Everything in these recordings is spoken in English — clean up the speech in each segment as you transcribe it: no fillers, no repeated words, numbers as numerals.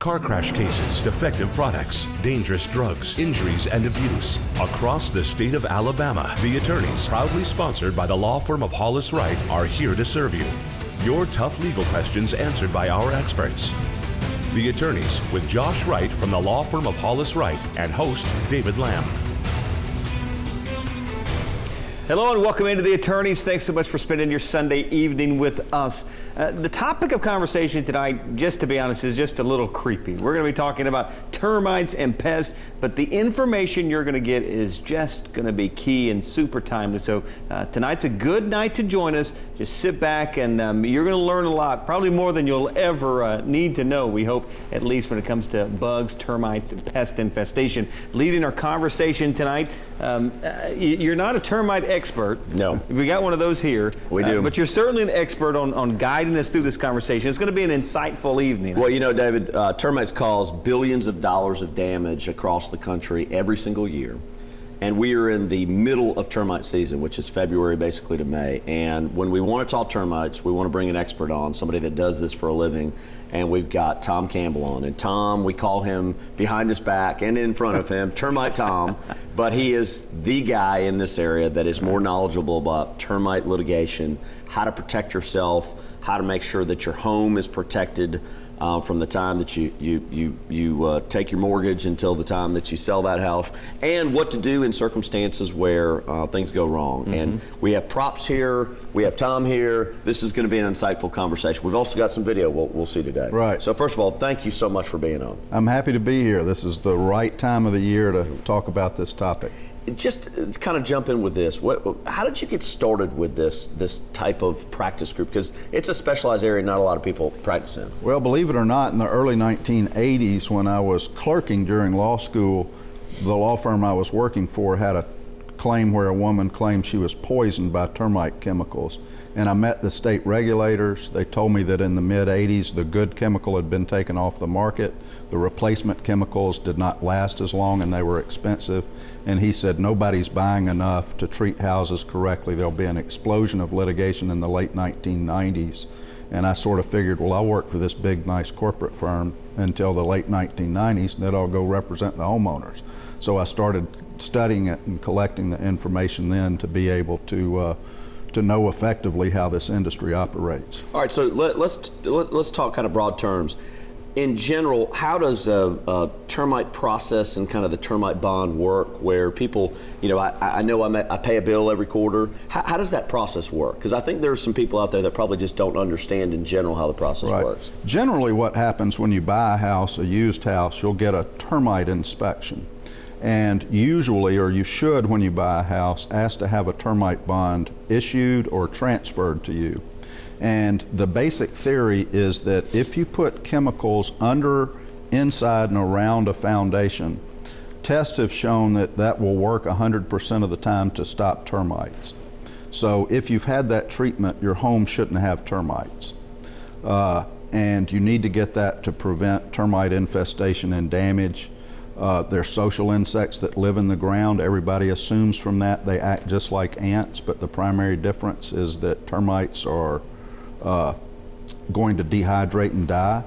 car crash cases, defective products, dangerous drugs, injuries, and abuse. Across the state of Alabama, the attorneys, proudly sponsored by the law firm of Hollis Wright, are here to serve you. Your tough legal questions answered by our experts. The Attorneys with Josh Wright from the law firm of Hollis Wright and host David Lamb. Hello and welcome into The Attorneys. Thanks so much for spending your Sunday evening with us. The topic of conversation tonight, just to be honest, is just a little creepy. We're going to be talking about termites and pests, but the information you're going to get is just going to be key and super timely. So tonight's a good night to join us. Just sit back and you're going to learn a lot, probably more than you'll ever need to know, we hope, at least when it comes to bugs, termites, and pest infestation. Leading our conversation tonight, you're not a termite expert. No. We got one of those here. We do. But you're certainly an expert on guiding us through this conversation. It's going to be an insightful evening. Well, you know, David, termites cause billions of dollars of damage across the country every single year. And we are in the middle of termite season, which is February basically to May. And when we want to talk termites, we want to bring an expert on, somebody that does this for a living. And we've got Tom Campbell on. And Tom, we call him behind his back and in front of him, Termite Tom. But he is the guy in this area that is more knowledgeable about termite litigation, how to protect yourself, how to make sure that your home is protected from the time that you take your mortgage until the time that you sell that house, and what to do in circumstances where things go wrong. Mm-hmm. And we have props here, we have Tom here. This is going to be an insightful conversation. We've also got some video we'll see today. Right. So first of all, thank you so much for being on. I'm happy to be here. This is the right time of the year to talk about this topic. Just kind of jump in with this. How did you get started with this type of practice group? Because it's a specialized area not a lot of people practice in. Well, believe it or not, in the early 1980s, when I was clerking during law school, the law firm I was working for had a claim where a woman claimed she was poisoned by termite chemicals. And I met the state regulators. They told me that in the mid-80s, the good chemical had been taken off the market. The replacement chemicals did not last as long and they were expensive. And he said, nobody's buying enough to treat houses correctly. There'll be an explosion of litigation in the late 1990s. And I sort of figured, well, I'll work for this big, nice corporate firm until the late 1990s, and then I'll go represent the homeowners. So I started studying it and collecting the information then to be able to know effectively how this industry operates. All right, so let's talk kind of broad terms. In general, how does a termite process and kind of the termite bond work, where people, you know, I pay a bill every quarter. How does that process work? Because I think there are some people out there that probably just don't understand in general how the process works. Generally what happens when you buy a house, a used house, you'll get a termite inspection. And usually, or you should when you buy a house, ask to have a termite bond issued or transferred to you. And the basic theory is that if you put chemicals under, inside, and around a foundation, tests have shown that that will work 100% of the time to stop termites. So if you've had that treatment, your home shouldn't have termites. And you need to get that to prevent termite infestation and damage. They're social insects that live in the ground. Everybody assumes from that they act just like ants, but the primary difference is that termites are going to dehydrate and die,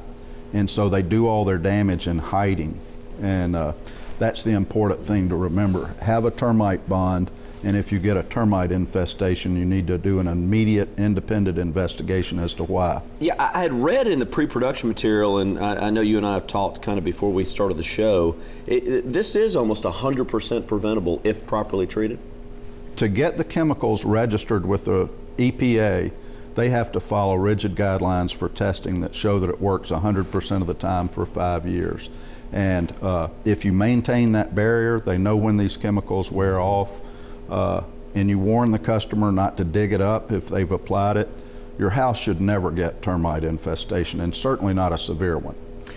and so they do all their damage in hiding. And that's the important thing to remember. Have a termite bond, and if you get a termite infestation, you need to do an immediate independent investigation as to why. Yeah, I had read in the pre-production material, and I know you and I have talked kind of before we started the show, this is almost 100% preventable if properly treated. To get the chemicals registered with the EPA, they have to follow rigid guidelines for testing that show that it works 100% of the time for 5 years. And if you maintain that barrier, they know when these chemicals wear off, and you warn the customer not to dig it up if they've applied it, your house should never get termite infestation, and certainly not a severe one.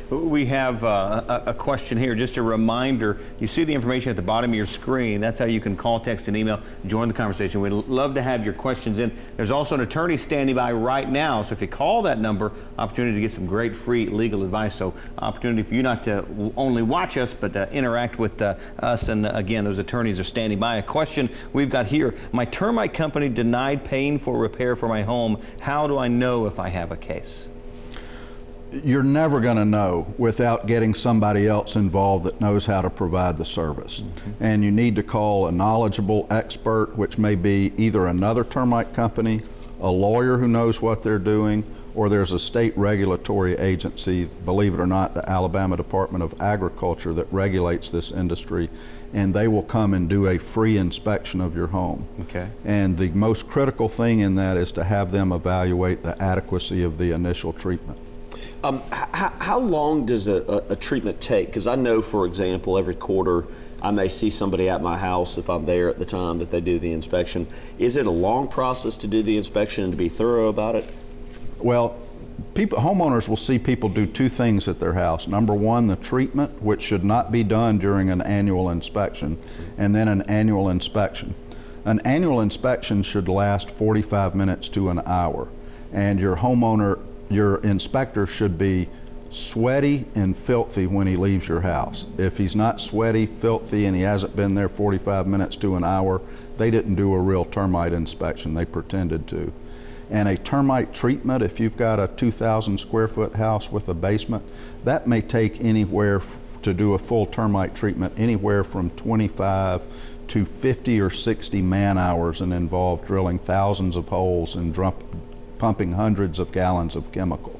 We have a question here, just a reminder. You see the information at the bottom of your screen. That's how you can call, text, and email, join the conversation. We'd love to have your questions in. There's also an attorney standing by right now, so if you call that number, opportunity to get some great free legal advice. So opportunity for you not to only watch us, but interact with us. And again, those attorneys are standing by. A question we've got here: my termite company denied paying for repair for my home. How do I know if I have a case? you're never going to know without getting somebody else involved that knows how to provide the service. And you need to call a knowledgeable expert, which may be either another termite company, a lawyer who knows what they're doing, or there's a state regulatory agency, believe it or not, the Alabama Department of Agriculture, that regulates this industry, and they will come and do a free inspection of your home. Okay. And the most critical thing in that is to have them evaluate the adequacy of the initial treatment. How long does a treatment take? Because I know, for example, every quarter I may see somebody at my house if I'm there at the time that they do the inspection. Is it a long process to do the inspection and to be thorough about it? Well, homeowners will see people do two things at their house. Number one, the treatment, which should not be done during an annual inspection, and then an annual inspection. An annual inspection should last 45 minutes to an hour, and your inspector should be sweaty and filthy when he leaves your house. If he's not sweaty, filthy, and he hasn't been there 45 minutes to an hour, they didn't do a real termite inspection. They pretended to. And a termite treatment, if you've got a 2,000 square foot house with a basement, that may take anywhere to do a full termite treatment, anywhere from 25 to 50 or 60 man hours, and involve drilling thousands of holes and pumping hundreds of gallons of chemical.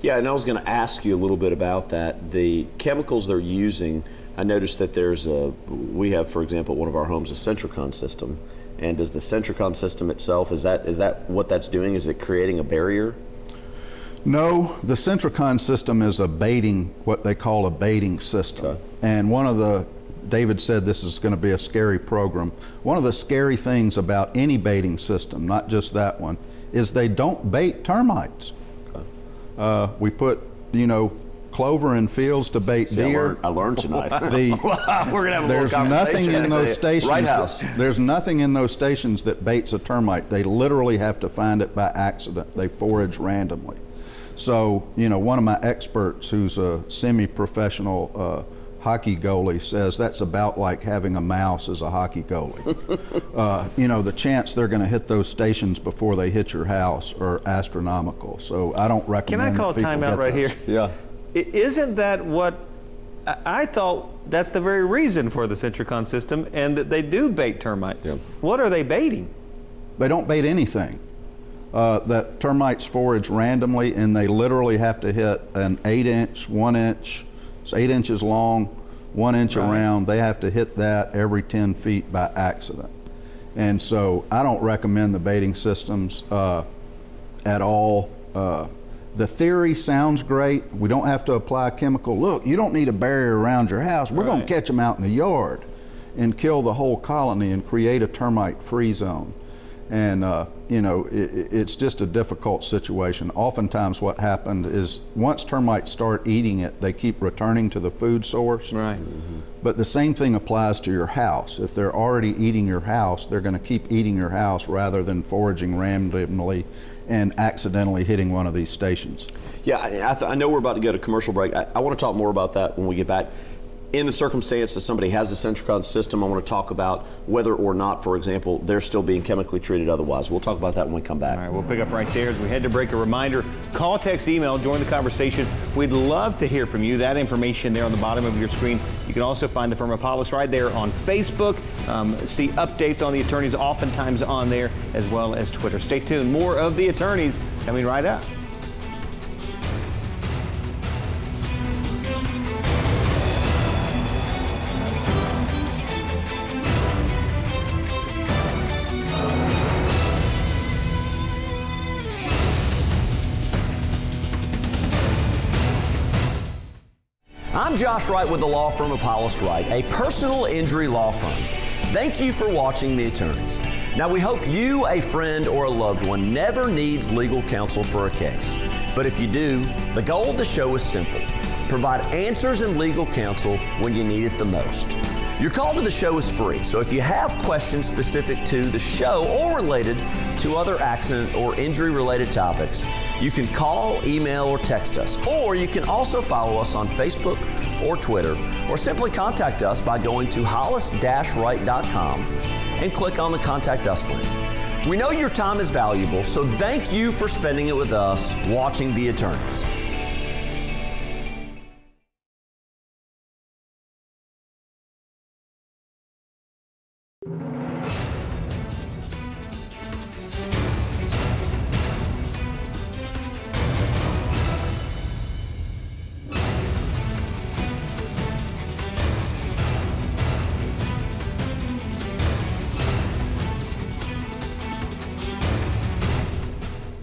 Yeah, and I was going to ask you a little bit about that. The chemicals they're using, I noticed that we have, for example, at one of our homes, a Centricon system. And does the Centricon system itself, is that what that's doing? Is it creating a barrier? No, the Centricon system is what they call a baiting system. Okay. And David said this is going to be a scary program. One of the scary things about any baiting system, not just that one, is they don't bait termites. Okay. We put, clover in fields to bait deer. I learned tonight. We're gonna have a there's little nothing in those stations. Right house. There's nothing in those stations that baits a termite. They literally have to find it by accident. They forage randomly. So, one of my experts, who's a semi-professional hockey goalie, says that's about like having a mouse as a hockey goalie. The chance they're going to hit those stations before they hit your house are astronomical. So I don't recommend. Can I call a timeout right here? Yeah. Isn't that what I thought? That's the very reason for the Centricon system, and that they do bait termites. Yeah. What are they baiting? They don't bait anything. That termites forage randomly, and they literally have to hit an 8-inch, 1 inch, it's 8 inches long, 1 inch around. They have to hit that every 10 feet by accident. And so I don't recommend the baiting systems at all. The theory sounds great. We don't have to apply a chemical. Look, you don't need a barrier around your house. We're going to catch them out in the yard and kill the whole colony and create a termite-free zone. And, it's just a difficult situation. Oftentimes what happened is once termites start eating it, they keep returning to the food source. Right. Mm-hmm. But the same thing applies to your house. If they're already eating your house, they're going to keep eating your house rather than foraging randomly and accidentally hitting one of these stations. Yeah, I know we're about to go to commercial break. I want to talk more about that when we get back. In the circumstance that somebody has a Centricon system, I want to talk about whether or not, for example, they're still being chemically treated otherwise. We'll talk about that when we come back. All right, we'll pick up right there. As we head to break, a reminder, call, text, email, join the conversation. We'd love to hear from you. That information there on the bottom of your screen. You can also find the firm of Hollis right there on Facebook. See updates on the attorneys oftentimes on there, as well as Twitter. Stay tuned. More of the attorneys coming right up. I'm Josh Wright with the law firm of Hollis Wright, a personal injury law firm. Thank you for watching The Attorneys. Now, we hope you, a friend, or a loved one never needs legal counsel for a case. But if you do, the goal of the show is simple. Provide answers and legal counsel when you need it the most. Your call to the show is free, so if you have questions specific to the show or related to other accident or injury-related topics, you can call, email, or text us. Or you can also follow us on Facebook or Twitter, or simply contact us by going to hollis-wright.com and click on the Contact Us link. We know your time is valuable, so thank you for spending it with us watching The Attorneys.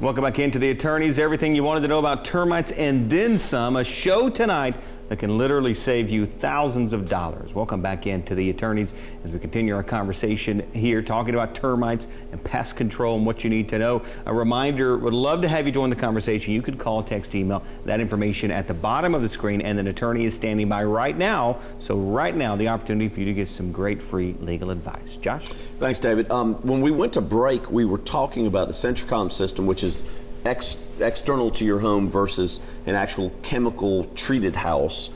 Welcome back into the Attorneys. Everything you wanted to know about termites and then some. A show tonight that can literally save you thousands of dollars. Welcome back into the Attorneys as we continue our conversation here talking about termites and pest control and what you need to know. A reminder, would love to have you join the conversation. You could call, text, email that information at the bottom of the screen, and an attorney is standing by right now. So right now, the opportunity for you to get some great free legal advice. Josh? Thanks, David. When we went to break, we were talking about the Centricom system, which is external to your home versus an actual chemical treated house.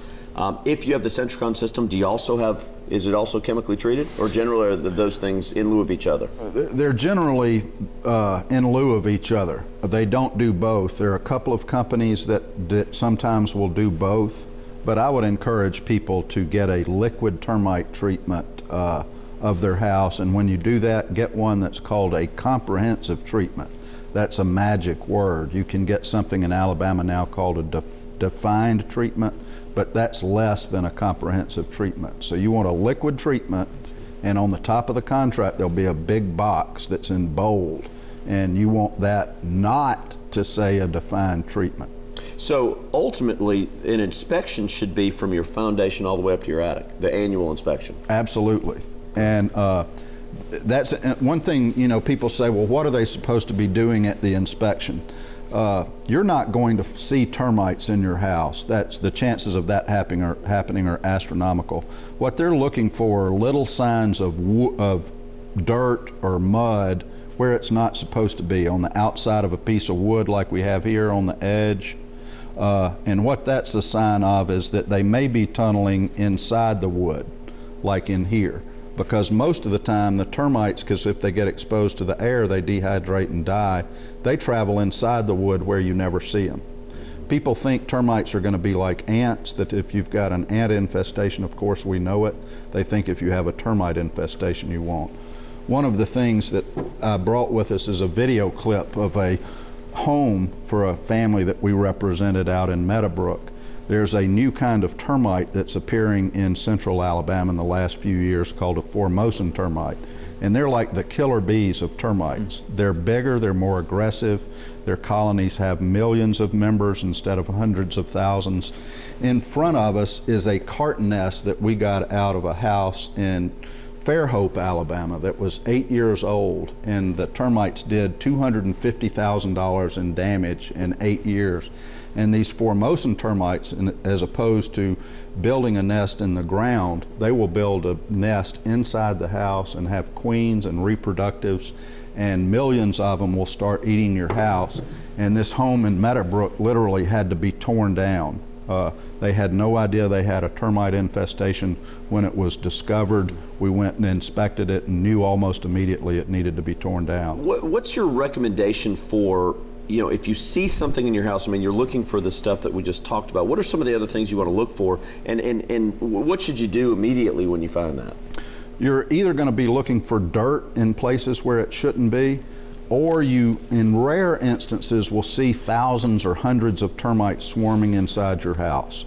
If you have the Centricom system, do you also have, is it also chemically treated, or generally are those things in lieu of each other? They're generally in lieu of each other. They don't do both. There are a couple of companies that sometimes will do both, but I would encourage people to get a liquid termite treatment of their house, and when you do that, get one that's called a comprehensive treatment. That's a magic word. You can get something in Alabama now called a defined treatment, but that's less than a comprehensive treatment. So you want a liquid treatment, and on the top of the contract there'll be a big box that's in bold, and you want that not to say a defined treatment. So ultimately, an inspection should be from your foundation all the way up to your attic, the annual inspection. Absolutely. And that's one thing, you know, people say, well, what are they supposed to be doing at the inspection? You're not going to see termites in your house. That's the chances of that happening are astronomical. What they're looking for are little signs of dirt or mud where it's not supposed to be, on the outside of a piece of wood like we have here on the edge. And what that's a sign of is that they may be tunneling inside the wood, like in here. Because most of the time the termites, because if they get exposed to the air, they dehydrate and die. They travel inside the wood where you never see them. People think termites are going to be like ants, that if you've got an ant infestation, of course we know it. They think if you have a termite infestation, you won't. One of the things that I brought with us is a video clip of a home for a family that we represented out in Meadowbrook. There's a new kind of termite that's appearing in central Alabama in the last few years called a Formosan termite. And they're like the killer bees of termites. They're bigger, they're more aggressive. Their colonies have millions of members instead of hundreds of thousands. In front of us is a carton nest that we got out of a house in Fairhope, Alabama, that was 8 years old, and the termites did $250,000 in damage in 8 years. And these Formosan termites, as opposed to building a nest in the ground, they will build a nest inside the house and have queens and reproductives, and millions of them will start eating your house. And this home in Meadowbrook literally had to be torn down. They had no idea they had a termite infestation when it was discovered. We went and inspected it and knew almost immediately it needed to be torn down. What's your recommendation for, you know, if you see something in your house? I mean, you're looking for the stuff that we just talked about. What are some of the other things you want to look for, and what should you do immediately when you find that? You're either going to be looking for dirt in places where it shouldn't be, or you, in rare instances, will see thousands or hundreds of termites swarming inside your house.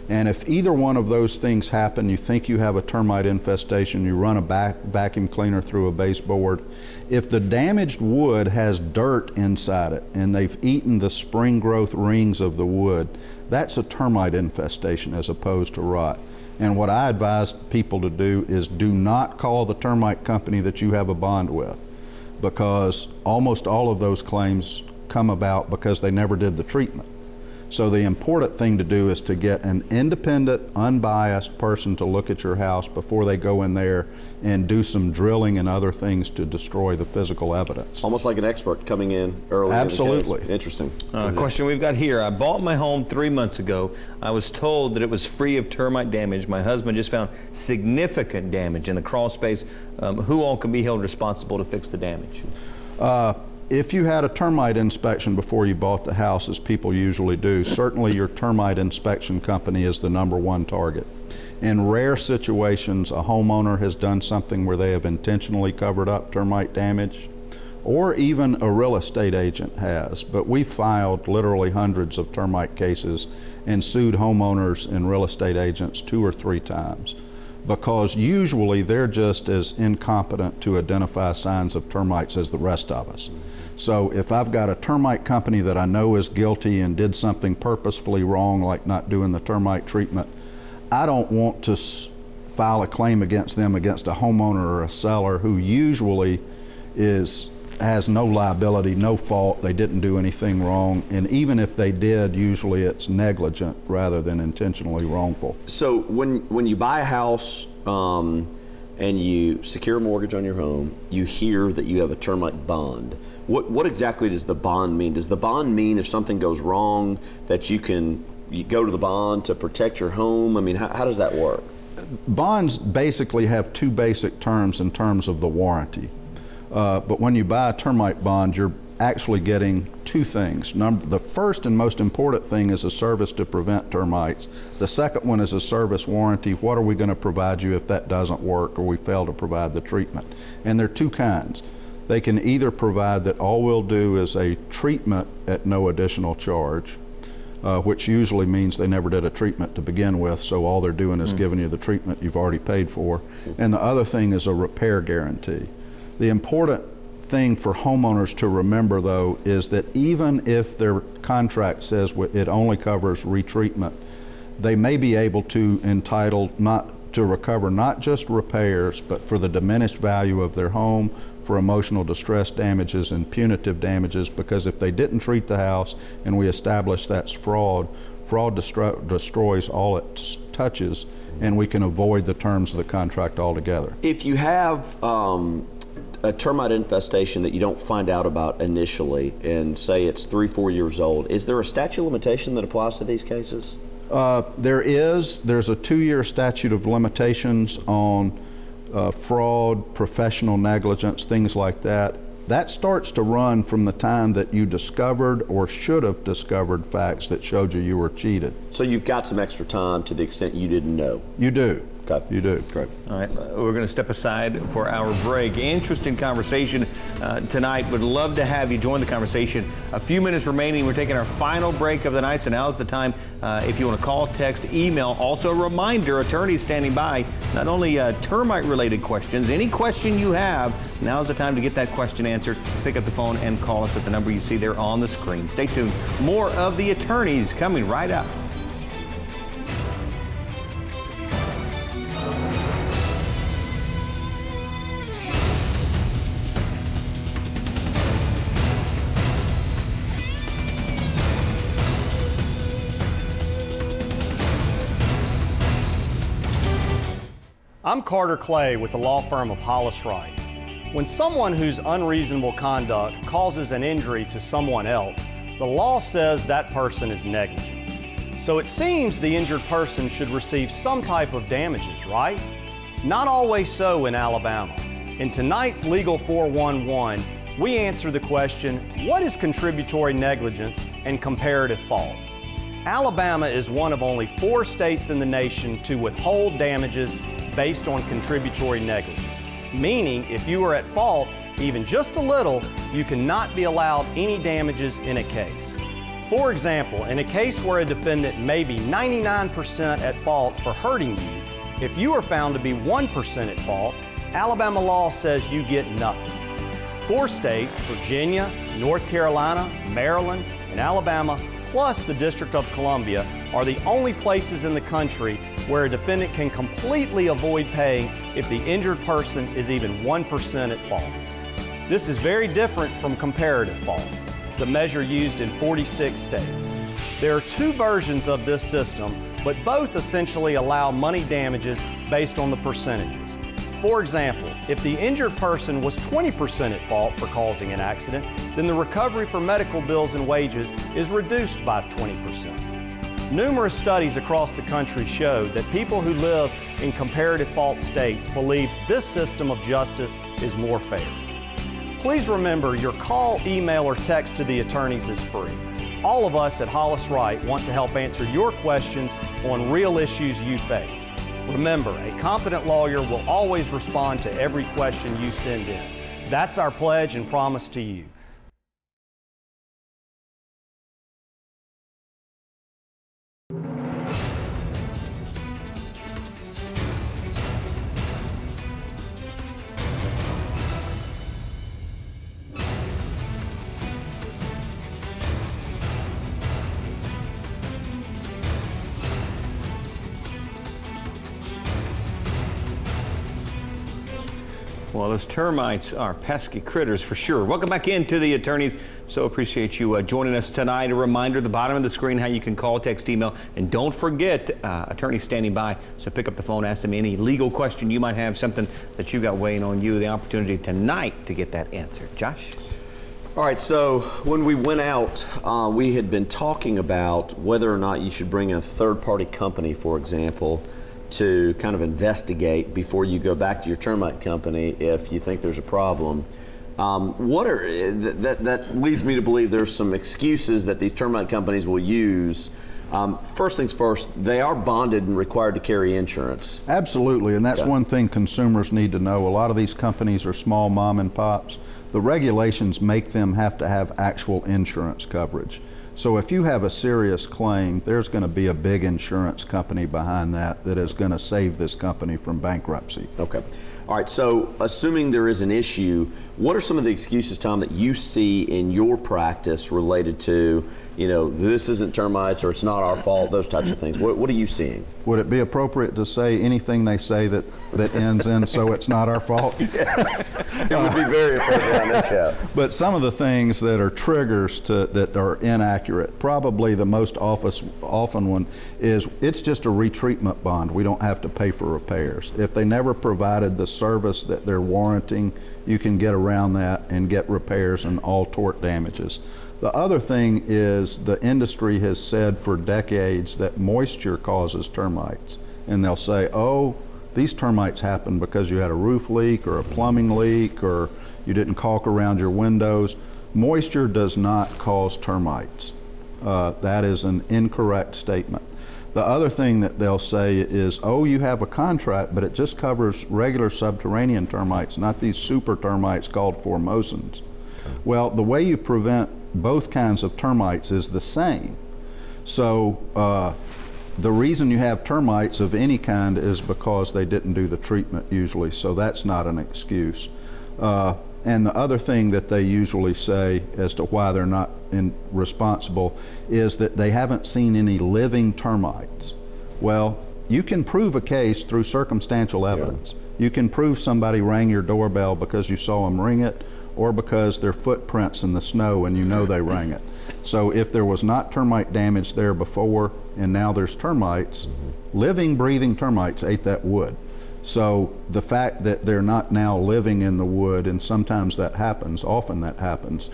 And if either one of those things happen, you think you have a termite infestation, you run a vacuum cleaner through a baseboard. If the damaged wood has dirt inside it and they've eaten the spring growth rings of the wood, that's a termite infestation as opposed to rot. And what I advise people to do is do not call the termite company that you have a bond with, because almost all of those claims come about because they never did the treatment. So the important thing to do is to get an independent, unbiased person to look at your house before they go in there and do some drilling and other things to destroy the physical evidence. Almost like an expert coming in early. Absolutely. In the case. Interesting. Question we've got here. I bought my home 3 months ago. I was told that it was free of termite damage. My husband just found significant damage in the crawl space. Who all can be held responsible to fix the damage? If you had a termite inspection before you bought the house, as people usually do, certainly your termite inspection company is the #1 target. In rare situations, a homeowner has done something where they have intentionally covered up termite damage, or even a real estate agent has. But we filed literally hundreds of termite cases and sued homeowners and real estate agents 2 or 3 times, because usually they're just as incompetent to identify signs of termites as the rest of us. So if I've got a termite company that I know is guilty and did something purposefully wrong, like not doing the termite treatment, I don't want to file a claim against them against a homeowner or a seller who usually has no liability, no fault, they didn't do anything wrong, and even if they did, usually it's negligent rather than intentionally wrongful. So when you buy a house and you secure a mortgage on your home, you hear that you have a termite bond. What exactly does the bond mean? Does the bond mean if something goes wrong that you go to the bond to protect your home? I mean, how does that work? Bonds basically have two basic terms in terms of the warranty. But when you buy a termite bond, you're actually getting two things. The first and most important thing is a service to prevent termites. The second one is a service warranty. What are we going to provide you if that doesn't work or we fail to provide the treatment? And there are two kinds. They can either provide that all we'll do is a treatment at no additional charge, which usually means they never did a treatment to begin with, so all they're doing is giving you the treatment you've already paid for. And the other thing is a repair guarantee. The important thing for homeowners to remember, though, is that even if their contract says it only covers retreatment, they may be able to recover not just repairs, but for the diminished value of their home, for emotional distress damages and punitive damages, because if they didn't treat the house and we establish that's fraud destroys all it touches, and we can avoid the terms of the contract altogether. If you have a termite infestation that you don't find out about initially, and say it's 3-4 years old, is there a statute of limitation that applies to these cases? There's a 2-year statute of limitations on fraud, professional negligence, things like that. That starts to run from the time that you discovered or should have discovered facts that showed you were cheated. So you've got some extra time to the extent you didn't know. You do. Okay. You do. Great. All right, we're going to step aside for our break. Interesting conversation tonight. Would love to have you join the conversation. A few minutes remaining. We're taking our final break of the night, so now's the time if you want to call, text, email. Also, a reminder, attorneys standing by, not only termite-related questions, any question you have, now's the time to get that question answered. Pick up the phone and call us at the number you see there on the screen. Stay tuned. More of the attorneys coming right up. I'm Carter Clay with the law firm of Hollis Wright. When someone whose unreasonable conduct causes an injury to someone else, the law says that person is negligent. So it seems the injured person should receive some type of damages, right? Not always so in Alabama. In tonight's Legal 411, we answer the question, what is contributory negligence and comparative fault? Alabama is one of only 4 states in the nation to withhold damages based on contributory negligence, meaning if you are at fault, even just a little, you cannot be allowed any damages in a case. For example, in a case where a defendant may be 99% at fault for hurting you, if you are found to be 1% at fault, Alabama law says you get nothing. 4 states, Virginia, North Carolina, Maryland, and Alabama, plus the District of Columbia, are the only places in the country where a defendant can completely avoid paying if the injured person is even 1% at fault. This is very different from comparative fault, the measure used in 46 states. There are 2 versions of this system, but both essentially allow money damages based on the percentages. For example, if the injured person was 20% at fault for causing an accident, then the recovery for medical bills and wages is reduced by 20%. Numerous studies across the country show that people who live in comparative fault states believe this system of justice is more fair. Please remember, your call, email, or text to the attorneys is free. All of us at Hollis Wright want to help answer your questions on real issues you face. Remember, a competent lawyer will always respond to every question you send in. That's our pledge and promise to you. Well, those termites are pesky critters for sure. Welcome back into the attorneys. So appreciate you joining us tonight. A reminder, at the bottom of the screen, how you can call, text, email, and don't forget, attorneys standing by. So pick up the phone, ask them any legal question you might have, something that you got weighing on you. The opportunity tonight to get that answered. Josh? All right, so when we went out, we had been talking about whether or not you should bring a third-party company, for example, to kind of investigate before you go back to your termite company if you think there's a problem. That leads me to believe there's some excuses that these termite companies will use. First things first, they are bonded and required to carry insurance. Absolutely, and that's one thing consumers need to know. A lot of these companies are small mom and pops. The regulations make them have to have actual insurance coverage. So if you have a serious claim, there's going to be a big insurance company behind that is going to save this company from bankruptcy. Okay. All right, so assuming there is an issue, what are some of the excuses, Tom, that you see in your practice related to, this isn't termites or it's not our fault, those types of things? What are you seeing? Would it be appropriate to say anything they say that ends in so it's not our fault? Yes, it would be very appropriate on this show. But some of the things that are triggers that are inaccurate, probably the most often one is it's just a retreatment bond. We don't have to pay for repairs. If they never provided the service that they're warranting, you can get around that and get repairs and all tort damages. The other thing is the industry has said for decades that moisture causes termites. And they'll say, oh, these termites happen because you had a roof leak or a plumbing leak or you didn't caulk around your windows. Moisture does not cause termites. That is an incorrect statement. The other thing that they'll say is, oh, you have a contract, but it just covers regular subterranean termites, not these super termites called formosans. Well, the way you prevent both kinds of termites is the same. So the reason you have termites of any kind is because they didn't do the treatment usually, so that's not an excuse. And the other thing that they usually say as to why they're not responsible is that they haven't seen any living termites. Well, you can prove a case through circumstantial evidence. Yeah. You can prove somebody rang your doorbell because you saw them ring it, or because there are footprints in the snow and you know they rang it. So if there was not termite damage there before and now there's termites, living, breathing termites ate that wood. So the fact that they're not now living in the wood, and sometimes that happens, often that happens,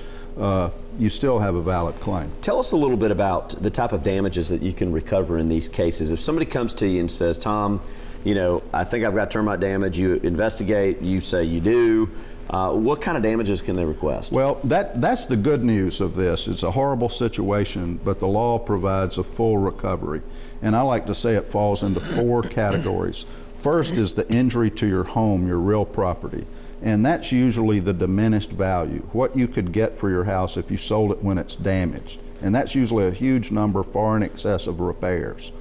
you still have a valid claim. Tell us a little bit about the type of damages that you can recover in these cases. If somebody comes to you and says, Tom, I think I've got termite damage, you investigate, you say you do, what kind of damages can they request? Well, that's the good news of this. It's a horrible situation, but the law provides a full recovery. And I like to say it falls into 4 categories. First is the injury to your home, your real property. And that's usually the diminished value, what you could get for your house if you sold it when it's damaged. And that's usually a huge number, far in excess of repairs.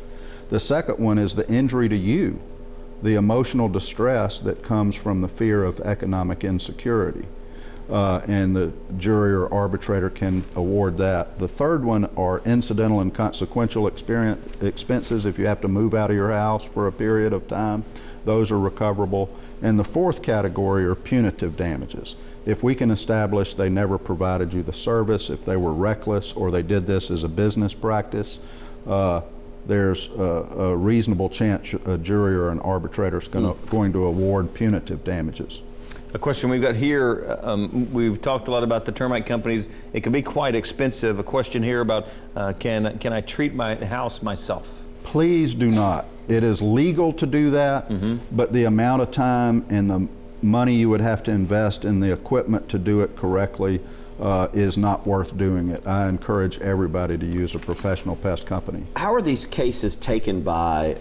The second one is the injury to you, the emotional distress that comes from the fear of economic insecurity. And the jury or arbitrator can award that. The third one are incidental and consequential expenses if you have to move out of your house for a period of time. Those are recoverable. And the fourth category are punitive damages. If we can establish they never provided you the service, if they were reckless, or they did this as a business practice, there's a reasonable chance a jury or an arbitrator is going to award punitive damages. A question we've got here, we've talked a lot about the termite companies. It can be quite expensive. A question here about can I treat my house myself? Please do not. It is legal to do that, but the amount of time and the money you would have to invest in the equipment to do it correctly is not worth doing it. I encourage everybody to use a professional pest company. How are these cases taken by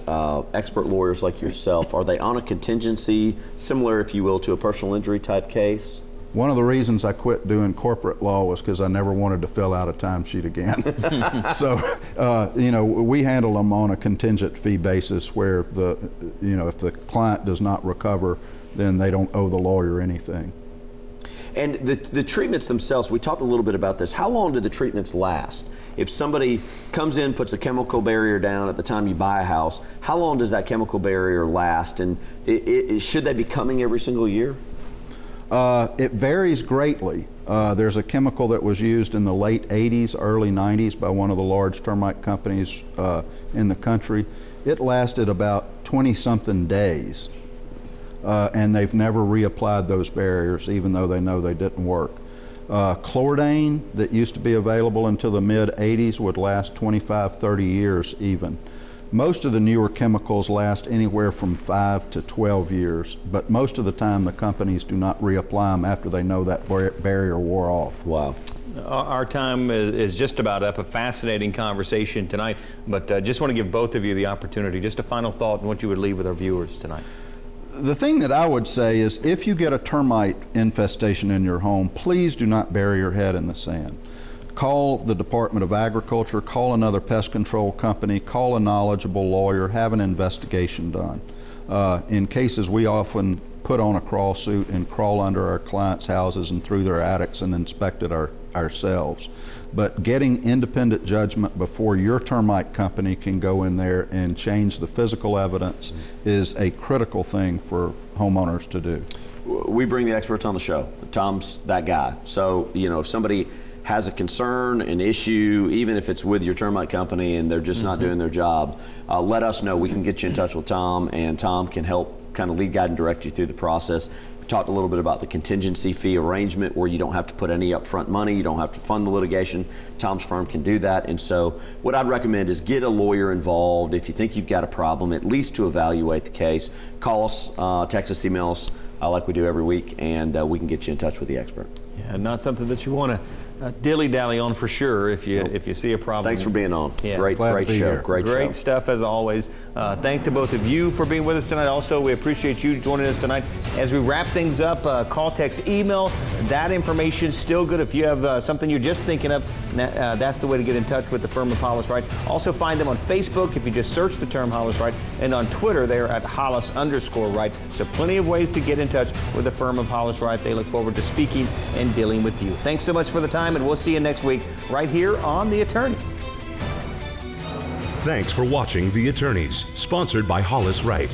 expert lawyers like yourself? Are they on a contingency, similar, if you will, to a personal injury type case? One of the reasons I quit doing corporate law was because I never wanted to fill out a timesheet again. So, we handle them on a contingent fee basis where if the client does not recover, then they don't owe the lawyer anything. And the treatments themselves, we talked a little bit about this. How long do the treatments last? If somebody comes in, puts a chemical barrier down at the time you buy a house, how long does that chemical barrier last? And should they be coming every single year? It varies greatly. There's a chemical that was used in the late 80s, early 90s by one of the large termite companies in the country. It lasted about 20-something days, and they've never reapplied those barriers, even though they know they didn't work. Chlordane that used to be available until the mid-80s would last 25, 30 years even. Most of the newer chemicals last anywhere from 5 to 12 years, but most of the time the companies do not reapply them after they know that barrier wore off. Wow. Our time is just about up. A fascinating conversation tonight, but just want to give both of you the opportunity. Just a final thought on what you would leave with our viewers tonight. The thing that I would say is if you get a termite infestation in your home, please do not bury your head in the sand. Call the Department of Agriculture, call another pest control company, call a knowledgeable lawyer, have an investigation done. In cases, we often put on a crawl suit and crawl under our clients' houses and through their attics and inspect it ourselves. But getting independent judgment before your termite company can go in there and change the physical evidence is a critical thing for homeowners to do. We bring the experts on the show. Tom's that guy. So, you know, if somebody has a concern, an issue, even if it's with your termite company and they're just not doing their job, let us know. We can get you in touch with Tom, and Tom can help kind of lead, guide, and direct you through the process. We talked a little bit about the contingency fee arrangement where you don't have to put any upfront money, you don't have to fund the litigation. Tom's firm can do that. And so what I'd recommend is get a lawyer involved if you think you've got a problem, at least to evaluate the case. Call us, text us, email us, like we do every week, and we can get you in touch with the expert. Yeah, not something that you want to dilly-dally on for sure if you see a problem. Thanks for being on. Yeah. Great show. Here. Great stuff as always. Thanks to both of you for being with us tonight. Also, we appreciate you joining us tonight. As we wrap things up, call, text, email. That information is still good. If you have something you're just thinking of, that's the way to get in touch with the firm of Hollis Wright. Also find them on Facebook if you just search the term Hollis Wright, and on Twitter they're at Hollis_Wright. So plenty of ways to get in touch with the firm of Hollis Wright. They look forward to speaking and dealing with you. Thanks so much for the time, and we'll see you next week right here on The Attorneys. Thanks for watching The Attorneys, sponsored by Hollis Wright.